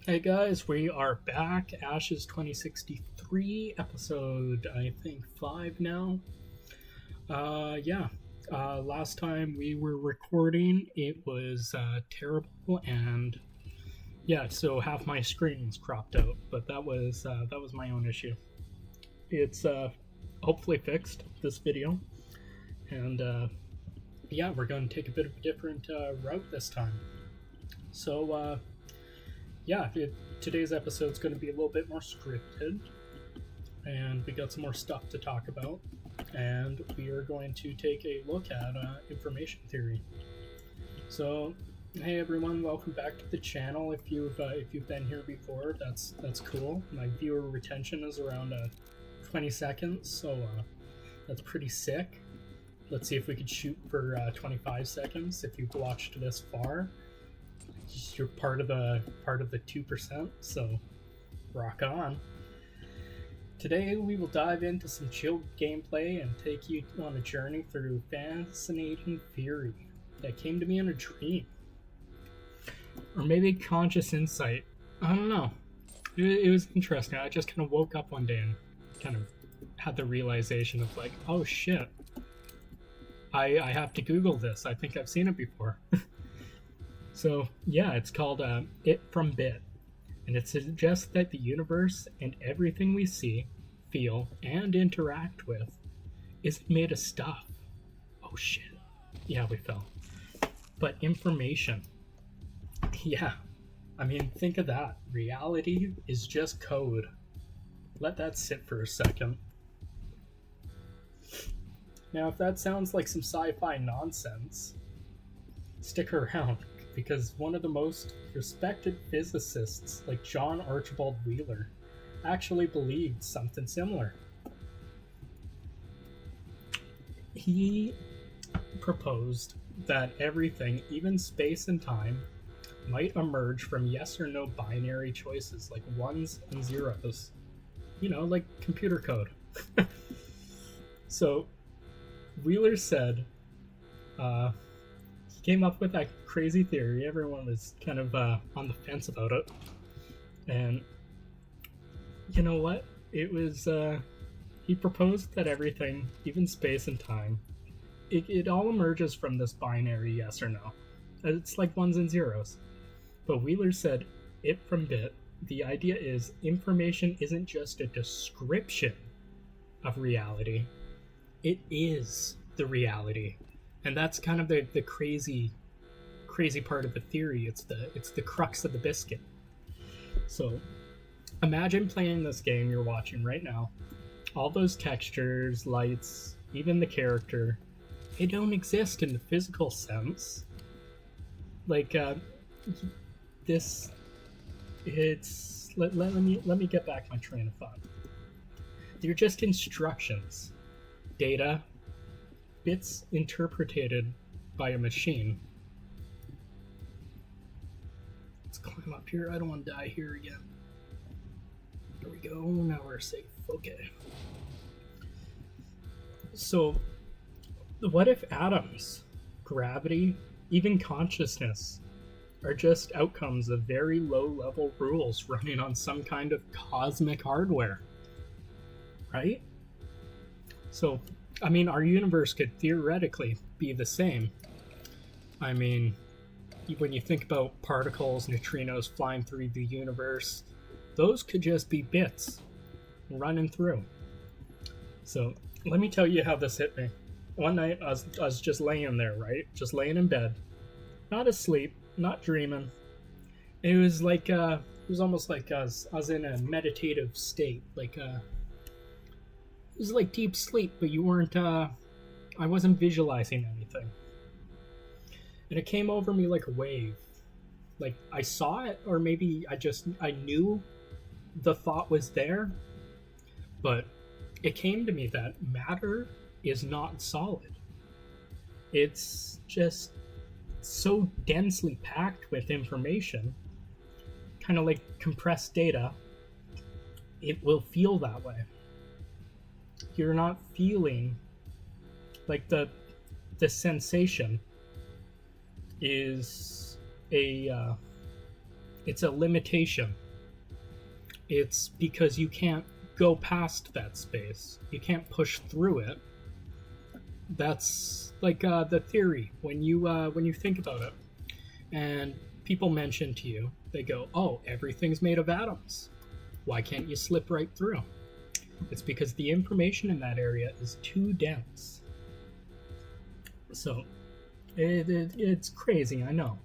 Hey guys, we are back. Ashes 2063, episode I think 5 now. Yeah. Last time we were recording, it was terrible, and yeah, so half my screen was cropped out, but that was my own issue. It's hopefully fixed this video, and yeah, we're going to take a bit of a different route this time. So yeah, today's episode is going to be a little bit more scripted, and we got some more stuff to talk about. And we are going to take a look at information theory. So, hey everyone, welcome back to the channel. If you've been here before, that's cool. My viewer retention is around 20 seconds, so that's pretty sick. Let's see if we could shoot for 25 seconds. If you've watched this far, you're part of the 2%, so rock on. Today we will dive into some chilled gameplay and take you on a journey through fascinating theory that came to me in a dream, or maybe conscious insight. I don't know. It was interesting. I just kind of woke up one day and kind of had the realization of like, oh shit, I have to Google this. I think I've seen it before. So yeah, it's called It from Bit, and it suggests that the universe and everything we see, feel, and interact with isn't made of stuff. Oh shit. Yeah, we fell. But information. Yeah. I mean, think of that. Reality is just code. Let that sit for a second. Now, if that sounds like some sci-fi nonsense, stick around, because one of the most respected physicists, like John Archibald Wheeler, actually believed something similar. He proposed that everything, even space and time, might emerge from yes or no binary choices, like ones and zeros. You know, like computer code. So, Wheeler said, he came up with that crazy theory. Everyone was kind of on the fence about it. And you know what? It was, he proposed that everything, even space and time, it all emerges from this binary yes or no. It's like ones and zeros. But Wheeler said, it from bit, the idea is information isn't just a description of reality. It is the reality. And that's kind of the crazy part of the theory. It's the crux of the biscuit. So imagine playing this game you're watching right now. All those textures, lights, even the character, they don't exist in the physical sense. Like this, it's let me get back my train of thought. They're just instructions, data, bits interpreted by a machine. Let's climb up here. I don't want to die here again. There we go. Now we're safe. Okay. So, what if atoms, gravity, even consciousness are just outcomes of very low-level rules running on some kind of cosmic hardware? Right? So, I mean, our universe could theoretically be the same. I mean, when you think about particles, neutrinos flying through the universe, those could just be bits running through. So let me tell you how this hit me. One night I was just laying there, right? Just laying in bed. Not asleep, not dreaming. It was like, it was almost like I was in a meditative state. Like, it was like deep sleep, but you weren't, I wasn't visualizing anything. And it came over me like a wave. Like, I saw it, or maybe I knew the thought was there, but it came to me that matter is not solid. It's just so densely packed with information, kind of like compressed data, it will feel that way. You're not feeling like the sensation is It's a limitation. It's because you can't go past that space. You can't push through it. That's like the theory when you think about it. And people mention to you, they go, "Oh, everything's made of atoms. Why can't you slip right through?" It's because the information in that area is too dense. So it's crazy, I know.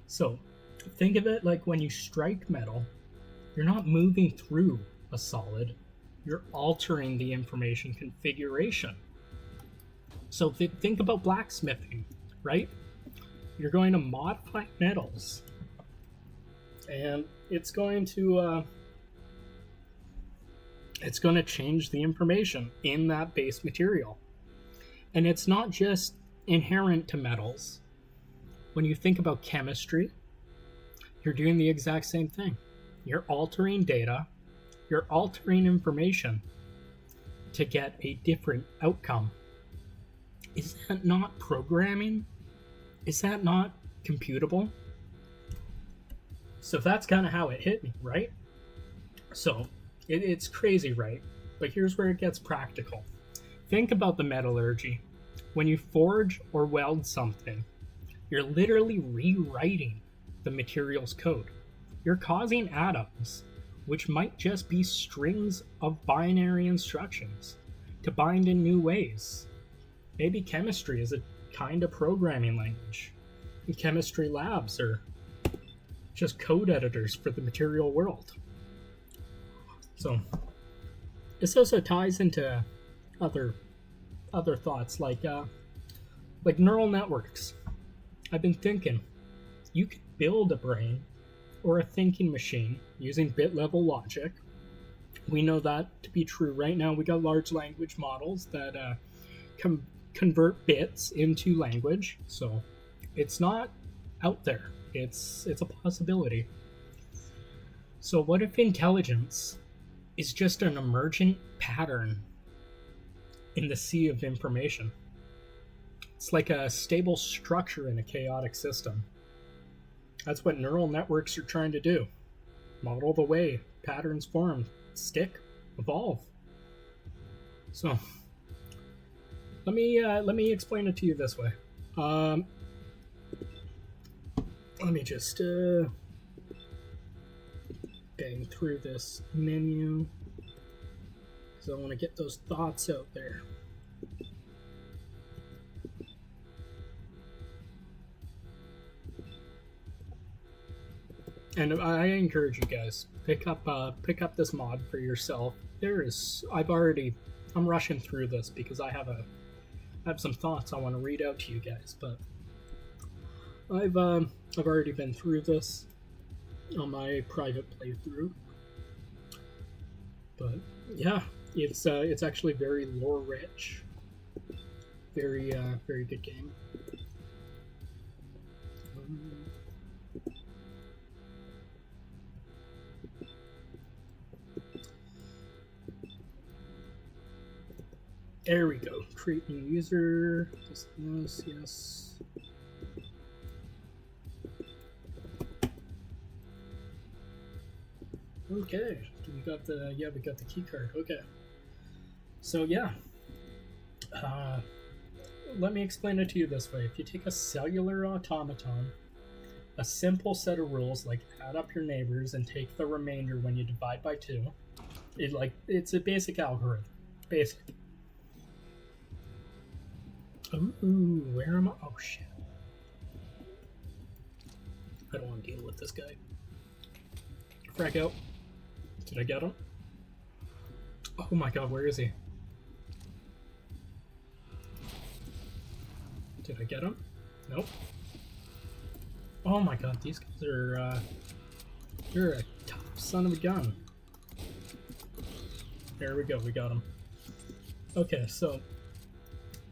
So think of it like when you strike metal, you're not moving through a solid, you're altering the information configuration. So think about blacksmithing, right? You're going to modify metals, and it's going to change the information in that base material. And it's not just inherent to metals. When you think about chemistry, you're doing the exact same thing. You're altering data, you're altering information to get a different outcome. Is that not programming? Is that not computable? So that's kind of how it hit me, right? So it's crazy, right? But here's where it gets practical. Think about the metallurgy. When you forge or weld something, you're literally rewriting the material's code. You're causing atoms, which might just be strings of binary instructions, to bind in new ways. Maybe chemistry is a kind of programming language. And chemistry labs are just code editors for the material world. So this also ties into other thoughts like neural networks. I've been thinking, you could build a brain or a thinking machine using bit level logic. We know that to be true right now. We got large language models that convert bits into language, so it's not out there. It's a possibility. So what if intelligence is just an emergent pattern in the sea of information? It's like a stable structure in a chaotic system. That's what neural networks are trying to do. Model the way patterns form, stick, evolve. So let me explain it to you this way. Let me just bang through this menu because I want to get those thoughts out there. And I encourage you guys, pick up this mod for yourself. I'm rushing through this because I have some thoughts I want to read out to you guys, but I've already been through this on my private playthrough. But yeah, it's actually very lore rich. Very good game. There we go. Create new user. Yes. Okay. We got the key card. Okay. So yeah. Let me explain it to you this way. If you take a cellular automaton, a simple set of rules like add up your neighbors and take the remainder when you divide by 2, it's a basic algorithm. Basic. Ooh, where am I? Oh shit. I don't want to deal with this guy. Frag out. Did I get him? Oh my god, where is he? Did I get him? Nope. Oh my god, these guys are, you're a tough son of a gun. There we go, we got him. Okay, so,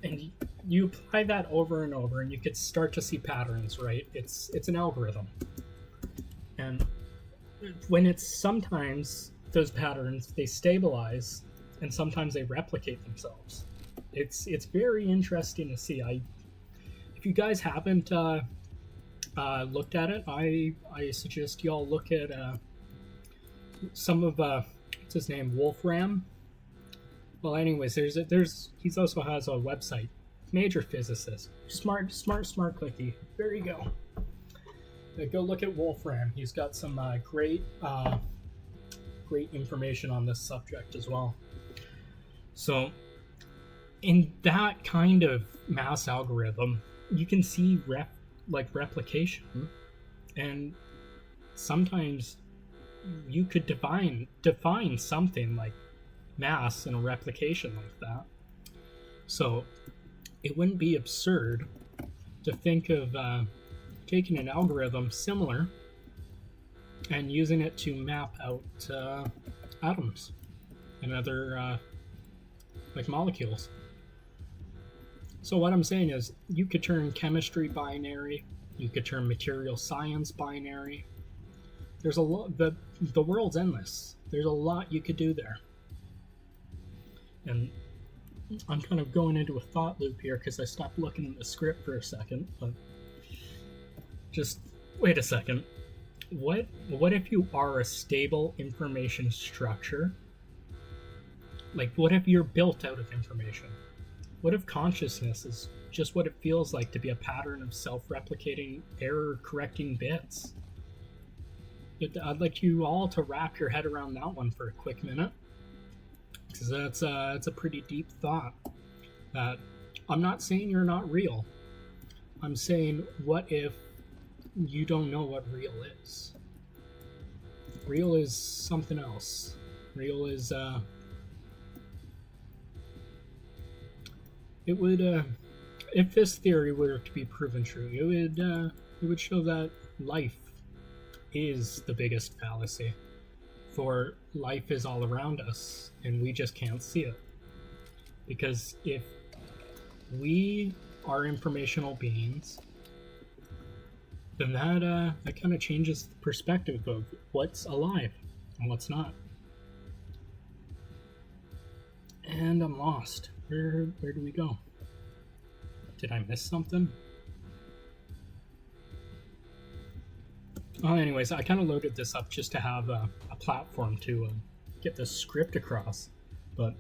and you apply that over and over and you could start to see patterns, right? It's an algorithm. And when it's sometimes those patterns, they stabilize and sometimes they replicate themselves. It's very interesting to see. If you guys haven't looked at it, I suggest y'all look at some of what's his name, Wolfram. Well, anyways, he also has a website. Major physicist, smart cookie. There you go. Go look at Wolfram. He's got some great information on this subject as well. So, in that kind of mass algorithm, you can see replication, and sometimes you could define something like mass and a replication like that. So it wouldn't be absurd to think of taking an algorithm similar and using it to map out atoms and other like molecules. So what I'm saying is, you could turn chemistry binary, you could turn material science binary. There's a lot. The world's endless. There's a lot you could do there. And I'm kind of going into a thought loop here because I stopped looking at the script for a second. But just wait a second. What if you are a stable information structure? Like, what if you're built out of information? What if consciousness is just what it feels like to be a pattern of self-replicating, error-correcting bits? I'd like you all to wrap your head around that one for a quick minute, because that's a pretty deep thought. That I'm not saying you're not real. I'm saying, what if you don't know what real is? Real is something else. Real is it would if this theory were to be proven true, it would show that life is the biggest fallacy. For life is all around us, and we just can't see it. Because if we are informational beings, then that kind of changes the perspective of what's alive and what's not. And I'm lost. Where do we go? Did I miss something? Anyways, I kind of loaded this up just to have a platform to get the script across. But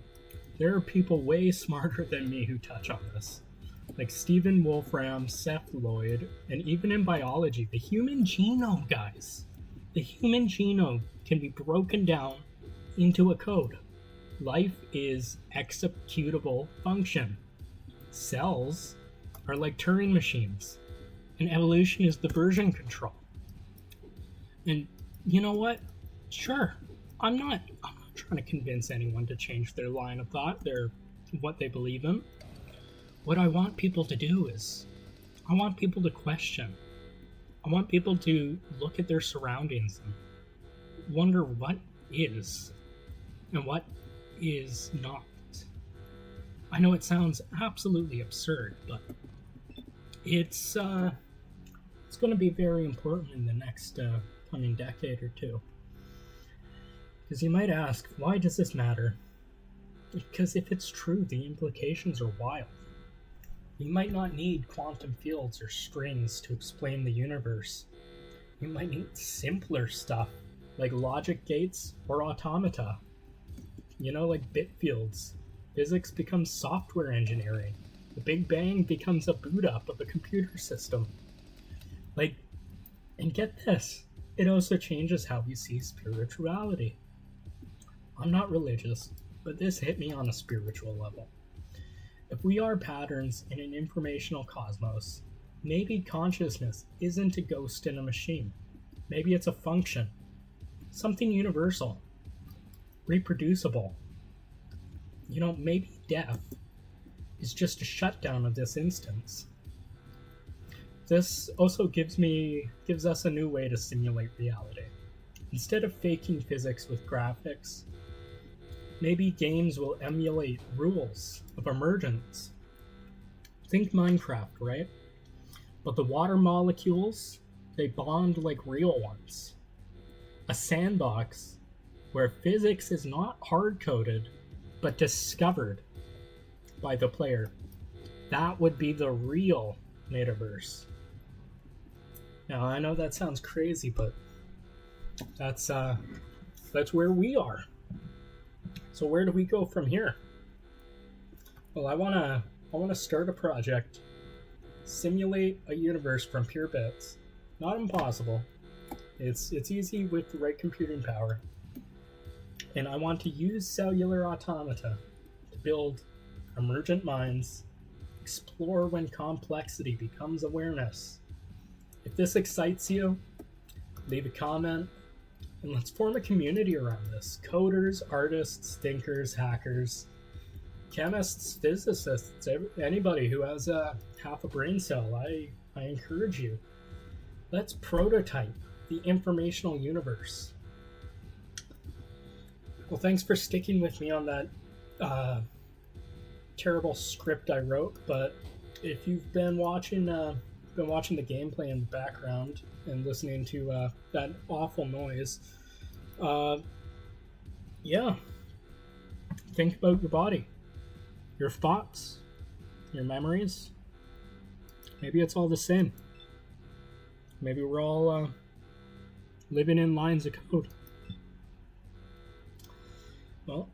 there are people way smarter than me who touch on this. Like Stephen Wolfram, Seth Lloyd, and even in biology, the human genome, guys. The human genome can be broken down into a code. Life is executable function. Cells are like Turing machines, and evolution is the version control. And you know what? Sure, I'm not trying to convince anyone to change their line of thought, what they believe in. What I want people to do is, I want people to question. I want people to look at their surroundings and wonder what is and what is not. I know it sounds absolutely absurd, but it's going to be very important in the next coming decade or two. Because you might ask, why does this matter? Because if it's true, the implications are wild. You might not need quantum fields or strings to explain the universe. You might need simpler stuff, like logic gates or automata. You know, like bit fields. Physics becomes software engineering. The Big Bang becomes a boot up of a computer system. And get this, it also changes how we see spirituality. I'm not religious, but this hit me on a spiritual level. If we are patterns in an informational cosmos, maybe consciousness isn't a ghost in a machine. Maybe it's a function. Something universal. Reproducible. You know, maybe death is just a shutdown of this instance. This also gives us a new way to simulate reality. Instead of faking physics with graphics, maybe games will emulate rules of emergence. Think Minecraft, right? But the water molecules, they bond like real ones. A sandbox where physics is not hard-coded, but discovered by the player. That would be the real metaverse. Now I know that sounds crazy, but that's where we are. So where do we go from here? Well, I wanna start a project, simulate a universe from pure bits. Not impossible. It's easy with the right computing power. And I want to use cellular automata to build emergent minds, explore when complexity becomes awareness. If this excites you, leave a comment, and let's form a community around this. Coders, artists, thinkers, hackers, chemists, physicists, anybody who has half a brain cell, I encourage you. Let's prototype the informational universe. Well, thanks for sticking with me on that terrible script I wrote, but if you've been watching the gameplay in the background and listening to that awful noise, yeah, think about your body, your thoughts, your memories. Maybe it's all the same. Maybe we're all living in lines of code. Well,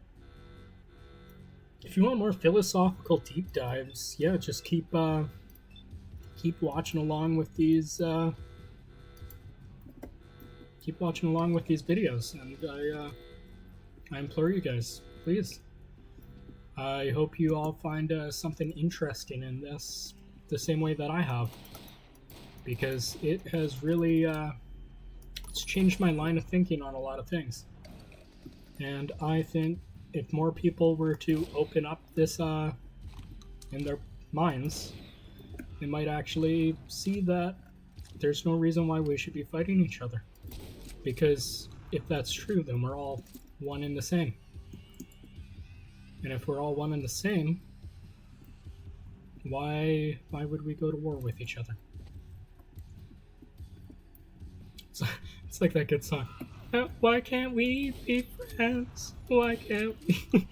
if you want more philosophical deep dives, yeah, just keep watching along with these videos, and I implore you guys, please. I hope you all find something interesting in this the same way that I have, because it has really it's changed my line of thinking on a lot of things. And I think if more people were to open up this in their minds, they might actually see that there's no reason why we should be fighting each other. Because if that's true, then we're all one and the same. And if we're all one and the same, why would we go to war with each other? It's like that good song. Why can't we be friends? Why can't we?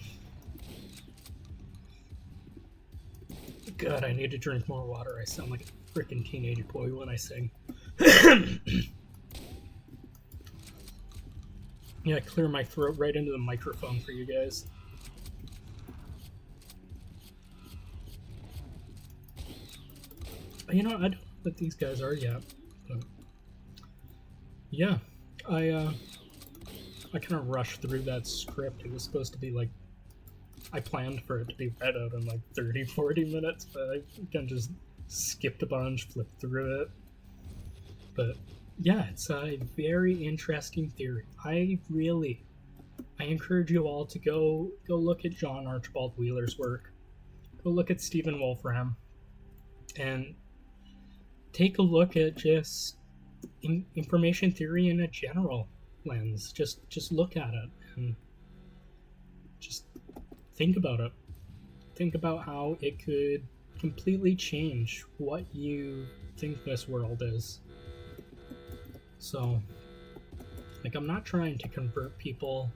God, I need to drink more water. I sound like a freaking teenage boy when I sing. Yeah, clear my throat right into the microphone for you guys. You know, I don't know what these guys are yet, but yeah, I kind of rushed through that script. It was supposed to be like, I planned for it to be read out in like 30-40 minutes, but I kind of just skipped a bunch, flipped through it. But yeah, it's a very interesting theory. I encourage you all to go look at John Archibald Wheeler's work. Go look at Stephen Wolfram, and take a look at just information theory in a general lens. Just look at it and just think about it. Think about how it could completely change what you think this world is. So, like, I'm not trying to convert people,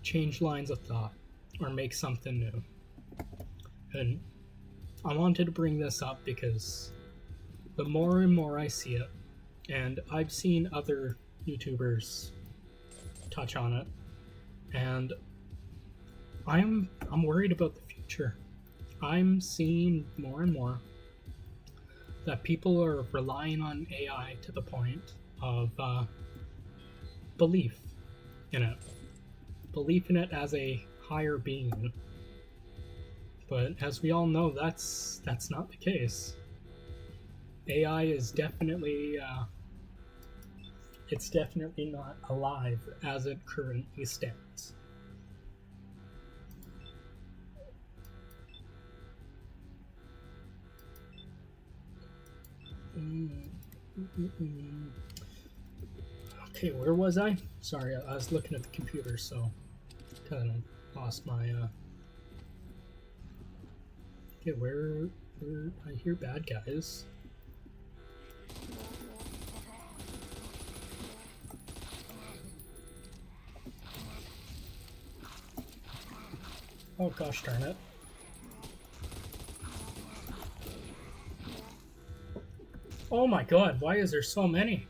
change lines of thought, or make something new. And I wanted to bring this up because the more and more I see it, and I've seen other YouTubers touch on it, and I'm worried about the future. I'm seeing more and more that people are relying on AI to the point of belief in it as a higher being. But as we all know, that's not the case. AI is definitely it's definitely not alive as it currently stands. Okay, where was I? Sorry, I was looking at the computer, so kind of lost my Okay, where I hear bad guys. Oh gosh darn it. Oh my god, why is there so many?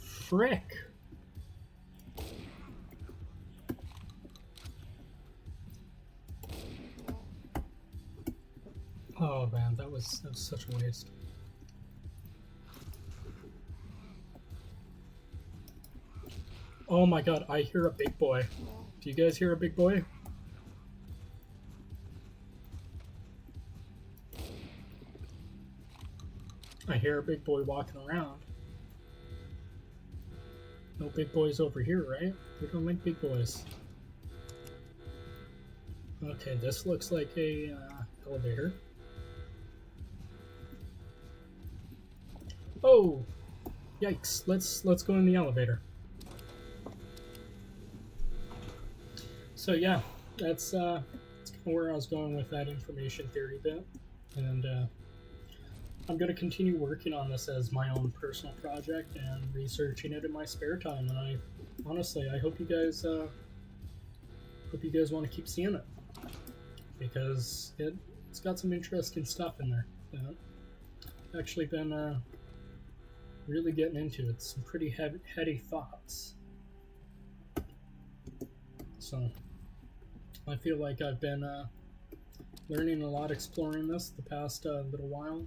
Frick. Oh man, that was such a waste. Oh my god, I hear a big boy. Do you guys hear a big boy? I hear a big boy walking around. No big boys over here, right? We don't like big boys. Okay, this looks like a elevator. Oh, yikes! Let's go in the elevator. So yeah, that's kind of where I was going with that information theory bit, and I'm going to continue working on this as my own personal project and researching it in my spare time. And I honestly, I hope you guys want to keep seeing it, because it's got some interesting stuff in there that I've actually been really getting into. It's some pretty heady thoughts. So I feel like I've been learning a lot, exploring this the past little while.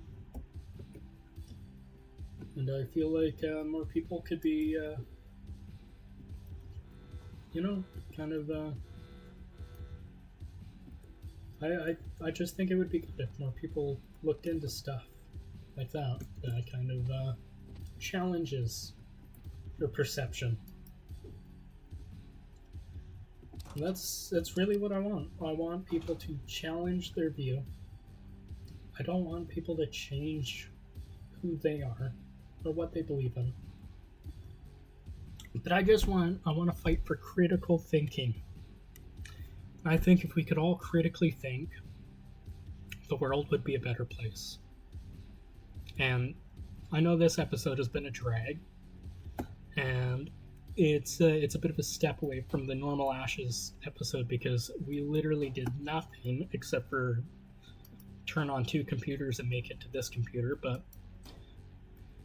And I feel like more people could be, kind of. I just think it would be good if more people looked into stuff like that. That kind of challenges your perception. And that's really what I want. I want people to challenge their view. I don't want people to change who they are or what they believe in. But I want to fight for critical thinking. I think if we could all critically think, the world would be a better place. And I know this episode has been a drag, and it's a bit of a step away from the normal Ashes episode, because we literally did nothing except for turn on 2 computers and make it to this computer. But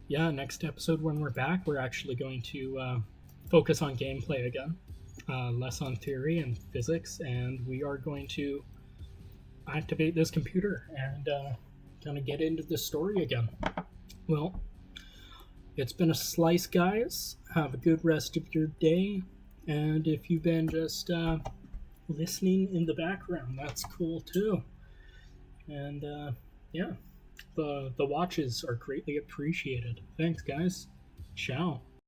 yeah, next episode when we're back, we're actually going to focus on gameplay again, less on theory and physics, and we are going to activate this computer and kind of get into the story again. Well, it's been a slice, guys. Have a good rest of your day, and if you've been just listening in the background, that's cool too. And yeah, the watches are greatly appreciated. Thanks, guys. Ciao.